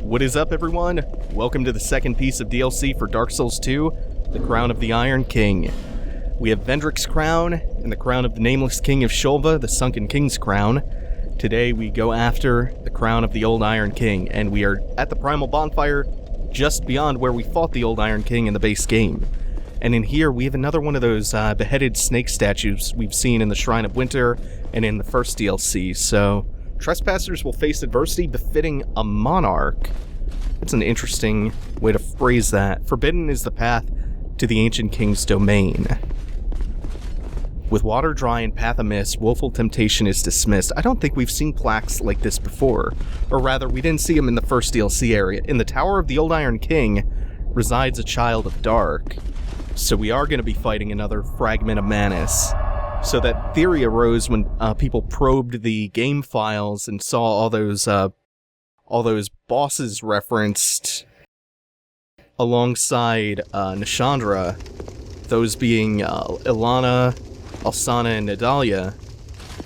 What is up, everyone? Welcome to the second piece of DLC for Dark Souls 2, The Crown of the Iron King. We have Vendrick's crown and the crown of the Nameless King of Shulva, the Sunken King's crown. Today we go after the crown of the Old Iron King, and we are at the primal bonfire just beyond where we fought the Old Iron King in the base game. And in here we have another one of those beheaded snake statues we've seen in the Shrine of Winter and in the first DLC, so trespassers will face adversity befitting a monarch. That's an interesting way to phrase that. Forbidden is the path to the ancient king's domain. With water dry and path amiss, woeful temptation is dismissed. I don't think we've seen plaques like this before. Or rather, we didn't see them in the first DLC area. In the Tower of the Old Iron King resides a Child of Dark. So we are going to be fighting another Fragment of Manus. So that theory arose when people probed the game files and saw all those bosses referenced alongside Nishandra, those being Ilana, Alsana, and Nidalia.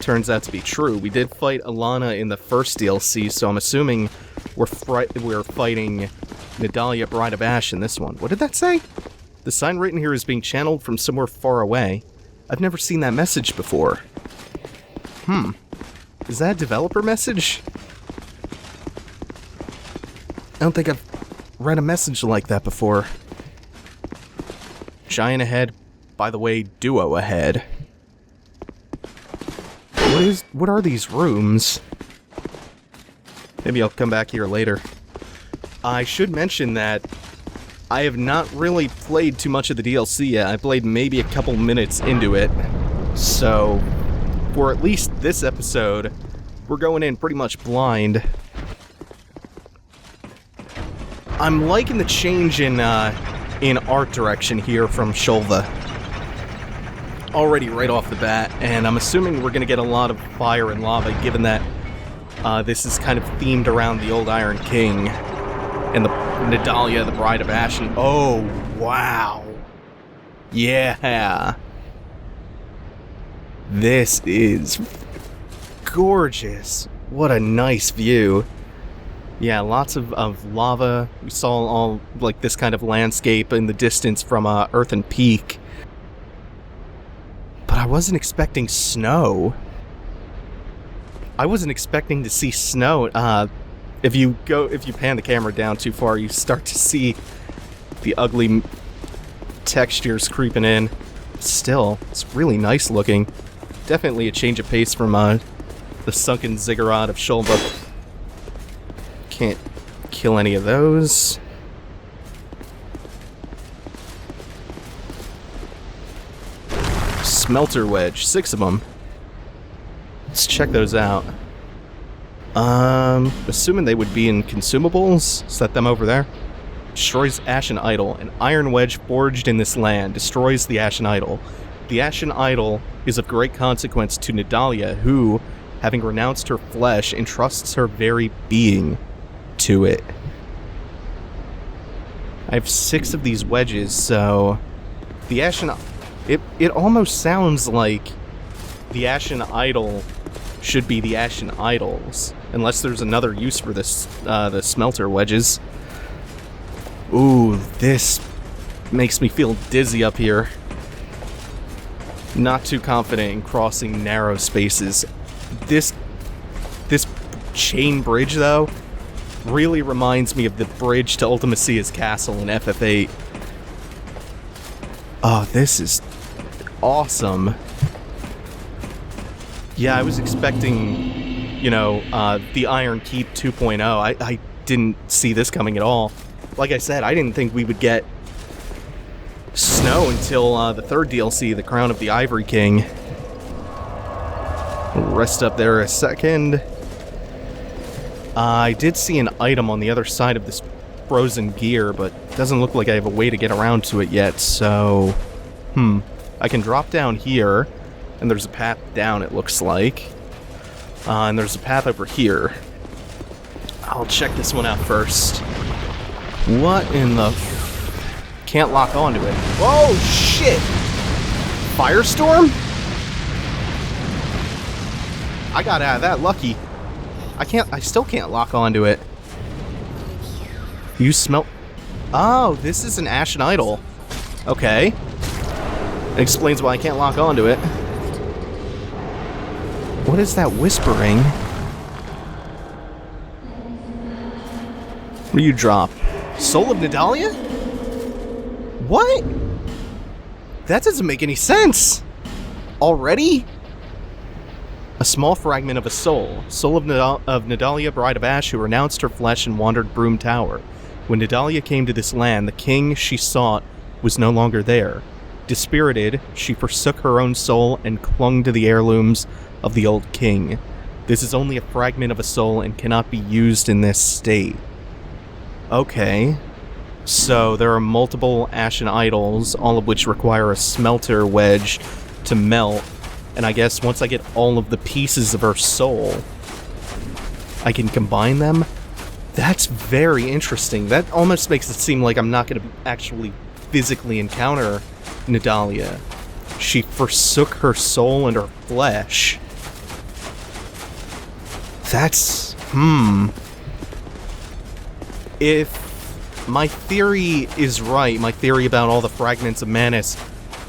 Turns out to be true. We did fight Ilana in the first DLC, so I'm assuming we're fighting Nidalia, Bride of Ash in this one. What did that say? The sign written here is being channeled from somewhere far away. I've never seen that message before. Is that a developer message? I don't think I've read a message like that before. Giant ahead. By the way, duo ahead. What are these rooms? Maybe I'll come back here later. I should mention that I have not really played too much of the DLC yet. I played maybe a couple minutes into it. So, for at least this episode, we're going in pretty much blind. I'm liking the change in art direction here from Shulva. Already right off the bat, and I'm assuming we're going to get a lot of fire and lava, given that this is kind of themed around the Old Iron King and the Nidalia, the Bride of Ash. And oh, wow. Yeah. This is gorgeous. What a nice view. Yeah, lots of lava. We saw all like this kind of landscape in the distance from Earthen Peak. But I wasn't expecting snow. I wasn't expecting to see snow. If you pan the camera down too far, you start to see the ugly textures creeping in. Still, it's really nice looking. Definitely a change of pace from the sunken ziggurat of Shulva. Can't kill any of those. Smelter wedge, 6 of them. Let's check those out. Assuming they would be in consumables. Set them over there. Destroys Ashen Idol. An iron wedge forged in this land destroys the Ashen Idol. The Ashen Idol is of great consequence to Nidalia, who, having renounced her flesh, entrusts her very being to it. I have 6 of these wedges, so the Ashen... It almost sounds like the Ashen Idol should be the Ashen Idols, unless there's another use for this, the smelter wedges. Ooh, this makes me feel dizzy up here. Not too confident in crossing narrow spaces. This chain bridge, though, really reminds me of the bridge to Ultimacia's castle in FF8. Oh, this is awesome. Yeah, I was expecting, the Iron Keep 2.0. I didn't see this coming at all. Like I said, I didn't think we would get snow until the third DLC, The Crown of the Ivory King. We'll rest up there a second. I did see an item on the other side of this frozen gear, but it doesn't look like I have a way to get around to it yet, so... I can drop down here, and there's a path down, it looks like. And there's a path over here. I'll check this one out first. What in the... Can't lock onto it. Whoa, shit! Firestorm? I got out of that lucky. I still can't lock onto it. You smell... Oh, this is an ashen idol. Okay. It explains why I can't lock onto it. What is that whispering? What do you drop? Soul of Nidalia? What? That doesn't make any sense. Already? A small fragment of a soul. Soul of Nidalia, Bride of Ash, who renounced her flesh and wandered Brume Tower. When Nidalia came to this land, the king she sought was no longer there. Dispirited, she forsook her own soul and clung to the heirlooms of the old king. This is only a fragment of a soul and cannot be used in this state. Okay. So there are multiple ashen idols, all of which require a smelter wedge to melt. And I guess once I get all of the pieces of her soul, I can combine them? That's very interesting. That almost makes it seem like I'm not going to actually physically encounter Nidalia. She forsook her soul and her flesh. That's... If my theory is right, my theory about all the fragments of Manus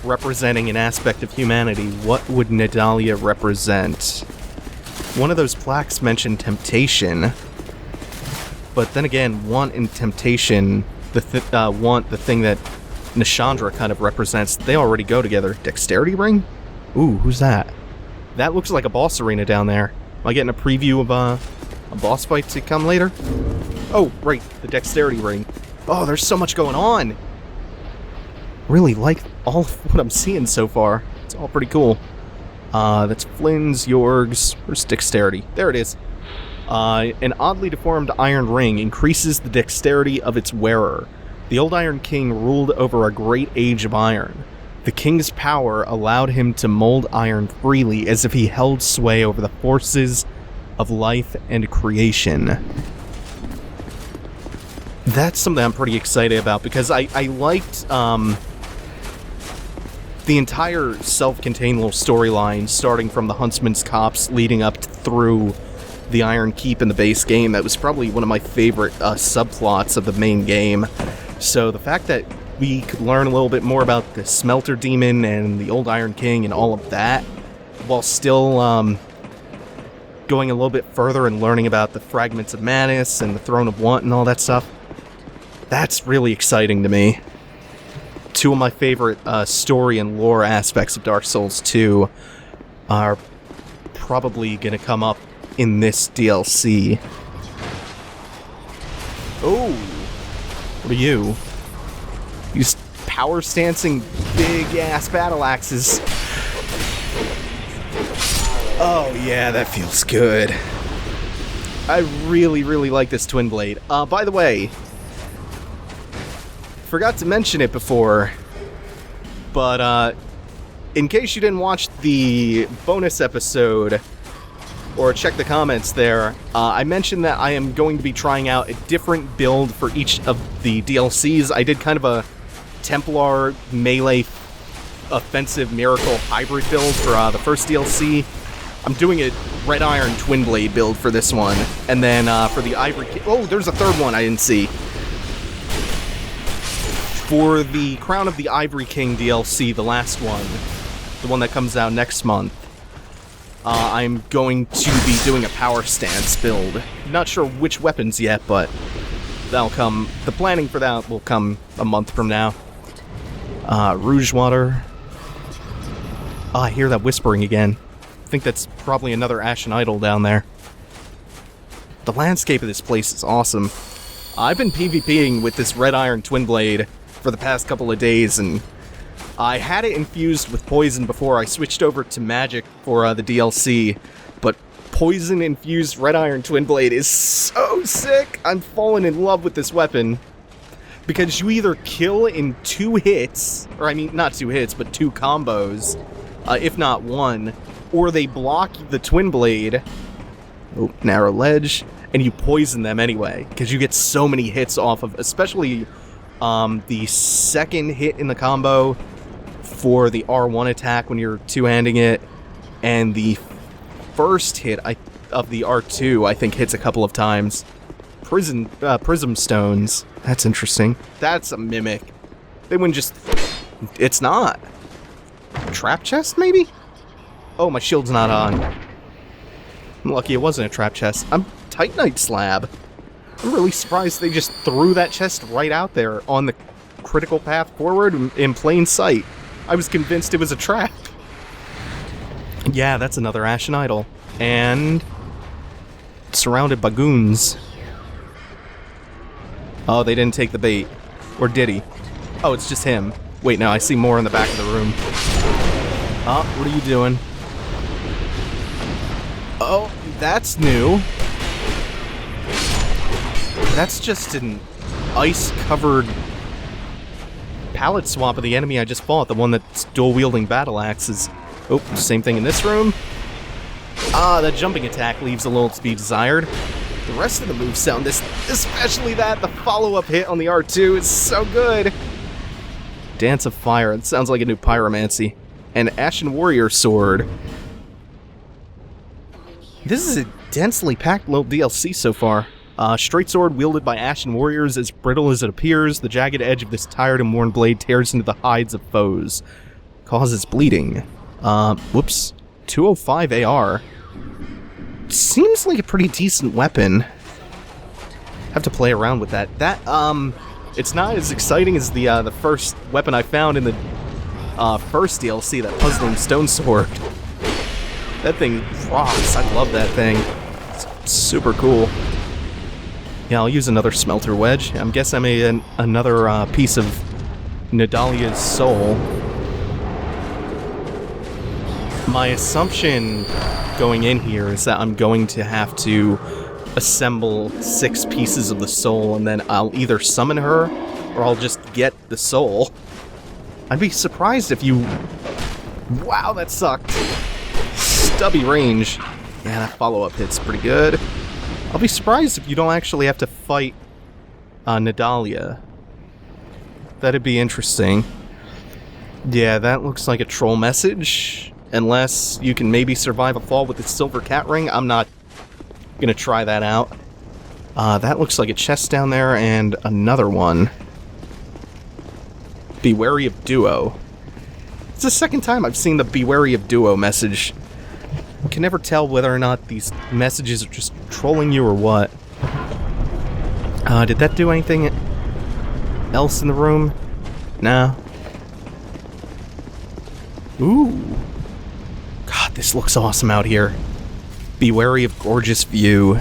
representing an aspect of humanity, what would Nidalia represent? One of those plaques mentioned temptation, but then again, want and temptation, the thing that Nishandra kind of represents, they already go together. Dexterity Ring? Ooh, who's that? That looks like a boss arena down there. Am I getting a preview of a boss fight to come later? Oh, right, the Dexterity Ring. Oh, there's so much going on! Really like all of what I'm seeing so far. It's all pretty cool. That's Flynn's, Yorg's. Where's Dexterity? There it is. An oddly deformed iron ring increases the dexterity of its wearer. The old Iron King ruled over a great age of iron. The king's power allowed him to mold iron freely, as if he held sway over the forces of life and creation. That's something I'm pretty excited about, because I liked the entire self-contained little storyline, starting from the Huntsman's Copse, leading up through the Iron Keep in the base game. That was probably one of my favorite subplots of the main game. So the fact that we could learn a little bit more about the Smelter Demon and the Old Iron King and all of that, while still going a little bit further and learning about the Fragments of Manus and the Throne of Want and all that stuff, that's really exciting to me. Two of my favorite story and lore aspects of Dark Souls 2 are probably going to come up in this DLC. Oh, what are you? You power stancing big ass battle axes. Oh yeah, that feels good. I really, really like this Twinblade. By the way, forgot to mention it before, but in case you didn't watch the bonus episode or check the comments there, I mentioned that I am going to be trying out a different build for each of the DLCs. I did kind of a Templar melee offensive miracle hybrid build for the first DLC. I'm doing a Red Iron Twinblade build for this one, and then for the Ivory King... Oh, there's a third one I didn't see. For the Crown of the Ivory King DLC, the last one, the one that comes out next month, I'm going to be doing a power stance build. Not sure which weapons yet, but that'll come. The planning for that will come a month from now. Rouge Water. Oh, I hear that whispering again. I think that's probably another Ashen Idol down there. The landscape of this place is awesome. I've been PvPing with this Red Iron Twinblade for the past couple of days, and I had it infused with poison before I switched over to magic for the DLC, but poison-infused Red Iron Twinblade is so sick! I'm falling in love with this weapon, because you either kill in 2 hits, or I mean, not 2 hits, but 2 combos, if not 1, or they block the Twinblade, oh, narrow ledge, and you poison them anyway, because you get so many hits off of, especially the second hit in the combo for the R1 attack when you're two-handing it, and the first hit of the R2, I think, hits a couple of times. prism stones. That's interesting. That's a mimic. They wouldn't just... It's not. Trap chest, maybe? Oh, my shield's not on. I'm lucky it wasn't a trap chest. Titanite slab. I'm really surprised they just threw that chest right out there on the critical path forward in plain sight. I was convinced it was a trap. Yeah, that's another Ashen Idol. And... surrounded by goons. Oh, they didn't take the bait. Or did he? Oh, it's just him. Wait, no, I see more in the back of the room. Oh, what are you doing? Oh, that's new. That's just an ice-covered palette swap of the enemy I just fought, the one that's dual-wielding battle axes. Oh, same thing in this room. Ah, that jumping attack leaves a little to be desired. The rest of the moves sound especially that, the follow-up hit on the R2 is so good. Dance of Fire, it sounds like a new pyromancy. And Ashen Warrior Sword. This is a densely packed little DLC so far. Straight sword wielded by Ashen Warriors, as brittle as it appears. The jagged edge of this tired and worn blade tears into the hides of foes. Causes bleeding. Whoops. 205 AR. Seems like a pretty decent weapon. Have to play around with that. It's not as exciting as the first weapon I found in the first DLC, that Puzzling Stone Sword. That thing rocks. I love that thing. It's super cool. Yeah, I'll use another Smelter Wedge. I guess I made another piece of Nadalia's soul. My assumption going in here is that I'm going to have to assemble 6 pieces of the soul, and then I'll either summon her, or I'll just get the soul. I'd be surprised if you... Wow, that sucked. Stubby range. Yeah, that follow-up hit's pretty good. I'll be surprised if you don't actually have to fight Nadalia. That'd be interesting. Yeah, that looks like a troll message. Unless you can maybe survive a fall with the silver cat ring, I'm not gonna try that out. That looks like a chest down there, and another one. Be wary of duo. It's the second time I've seen the be wary of duo message. I can never tell whether or not these messages are just trolling you or what. Did that do anything else in the room? No. Ooh. God, this looks awesome out here. Be wary of gorgeous view.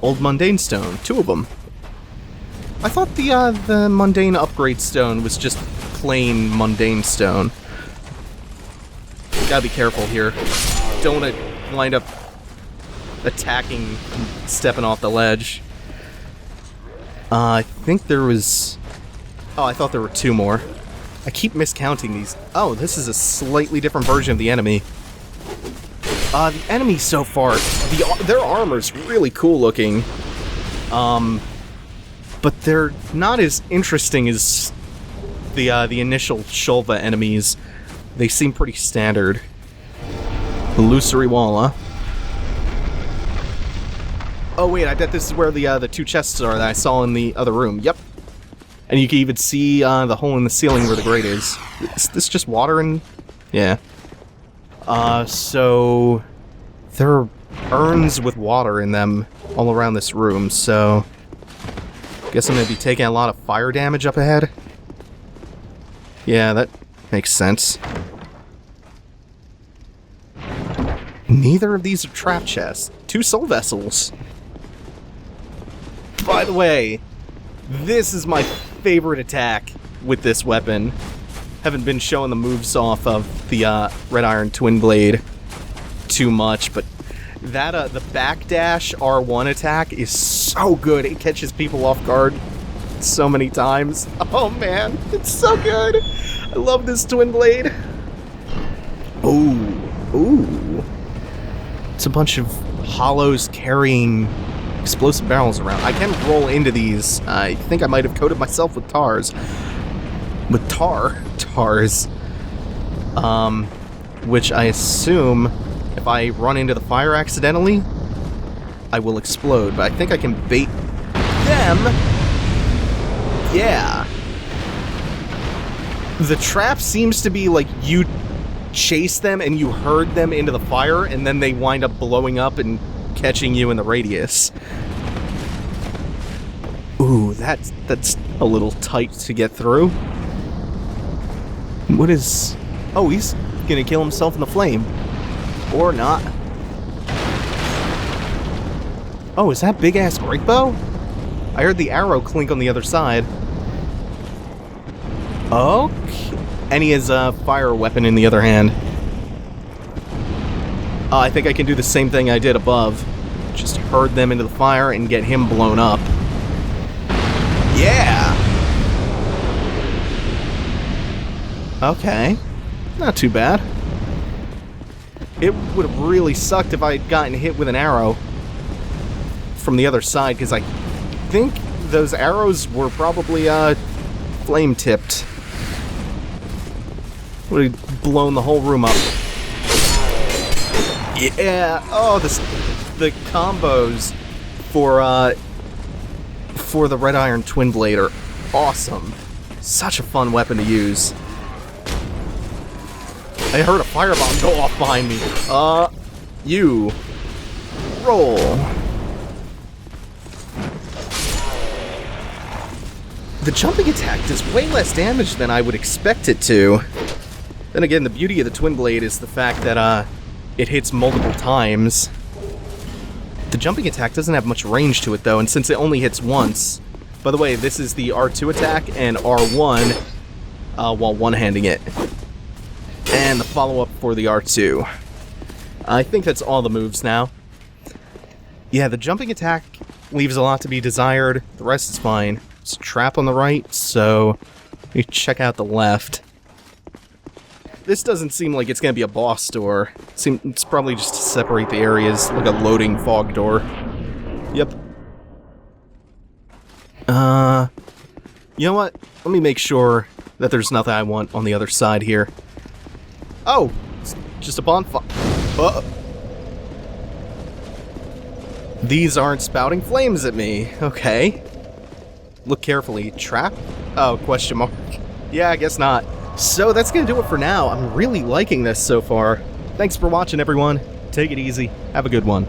Old Mundane Stone. 2 of them. I thought the Mundane Upgrade Stone was just plain Mundane Stone. Gotta be careful here. Don't want to wind up attacking, stepping off the ledge. I think there was... Oh, I thought there were 2 more. I keep miscounting these. Oh, this is a slightly different version of the enemy. The enemy so far, their armor's really cool looking. But they're not as interesting as the initial Shulva enemies. They seem pretty standard. Illusory Walla. Oh wait, I bet this is where the 2 chests are that I saw in the other room. Yep. And you can even see the hole in the ceiling where the grate is. Is this just water and... Yeah. So... There are urns with water in them all around this room, so... Guess I'm gonna be taking a lot of fire damage up ahead. Yeah, that makes sense. Neither of these are trap chests. 2 soul vessels. By the way, this is my favorite attack with this weapon. Haven't been showing the moves off of the Red Iron Twinblade too much, but that the backdash R1 attack is so good. It catches people off guard so many times. Oh man, it's so good. I love this Twinblade. Ooh. It's a bunch of hollows carrying explosive barrels around. I can roll into these. I think I might have coated myself with tars. With tars. which I assume if I run into the fire accidentally, I will explode. But I think I can bait them. Yeah. The trap seems to be like you chase them and you herd them into the fire, and then they wind up blowing up and catching you in the radius. Ooh, that's a little tight to get through. What is... Oh, he's gonna kill himself in the flame. Or not. Oh, is that big-ass great bow? I heard the arrow clink on the other side. Okay. And he has a fire weapon in the other hand. I think I can do the same thing I did above. Just herd them into the fire and get him blown up. Yeah! Okay. Not too bad. It would have really sucked if I had gotten hit with an arrow from the other side, because I think those arrows were probably, flame-tipped. Would have blown the whole room up. Yeah! Oh, the combos for the Red Iron Twinblade are awesome. Such a fun weapon to use. I heard a firebomb go off behind me. You. Roll. The jumping attack does way less damage than I would expect it to. Then again, the beauty of the Twinblade is the fact that, it hits multiple times. The jumping attack doesn't have much range to it, though, and since it only hits once... By the way, this is the R2 attack and R1 while one-handing it. And the follow-up for the R2. I think that's all the moves now. Yeah, the jumping attack leaves a lot to be desired. The rest is fine. There's a trap on the right, so you check out the left. This doesn't seem like it's going to be a boss door. It's probably just to separate the areas, like a loading fog door. Yep. You know what? Let me make sure that there's nothing I want on the other side here. Oh! It's just a bonfire. These aren't spouting flames at me. Okay. Look carefully. Trap? Oh, question mark. Yeah, I guess not. So that's gonna do it for now. I'm really liking this so far. Thanks for watching, everyone. Take it easy. Have a good one.